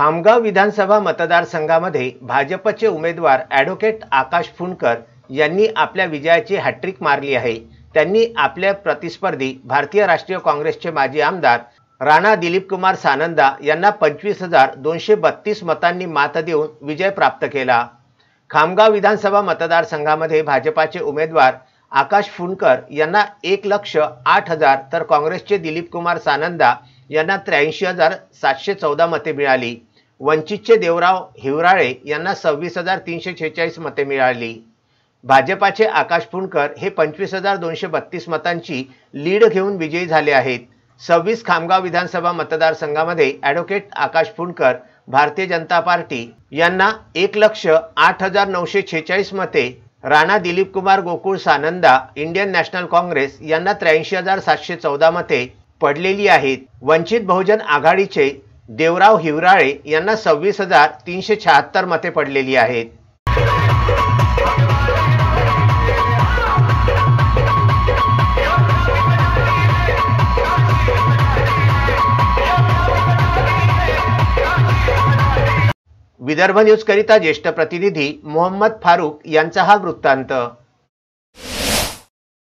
खामगाव विधानसभा मतदारसंघामध्ये भाजपचे उमेदवार ॲडव्होकेट आकाश फुंडकर यांनी आपल्या विजयाची हॅट्रिक मारली आहे। त्यांनी आपल्या प्रतिस्पर्धी भारतीय राष्ट्रीय काँग्रेसचे माजी आमदार राणा दिलीपकुमार सानंदा यांना 25,232 मतांनी मात देऊन विजय प्राप्त केला। खामगाव विधानसभा मतदारसंघामध्ये भाजपाचे उमेदवार आकाश फुंडकर यांना 1,08,000 तर काँग्रेसचे दिलीपकुमार सानंदा यांना 83,714 मते मिळाली। वंचितचे देवराव हिवराळे यांना 26,346 मते मिळाली। भाजपाचे आकाश फुंडकर हे 25,232 मतांची लीड घेऊन विजयी झाले आहेत। 26 खामगाव विधानसभा मतदारसंघामध्ये ॲडव्होकेट आकाश फुंडकर भारतीय जनता पार्टी यांना 1,08,946 मते, राणा दिलीपकुमार गोकुळ सानंदा इंडियन नॅशनल काँग्रेस यांना 83,714 मते पडलेली आहेत। वंचित बहुजन आघाडीचे देवराव हिवराळे यांना 26,376 मते पडलेली आहेत। विदर्भ न्यूज करिता ज्येष्ठ प्रतिनिधी मोहम्मद फारूक यांचा हा वृत्तांत।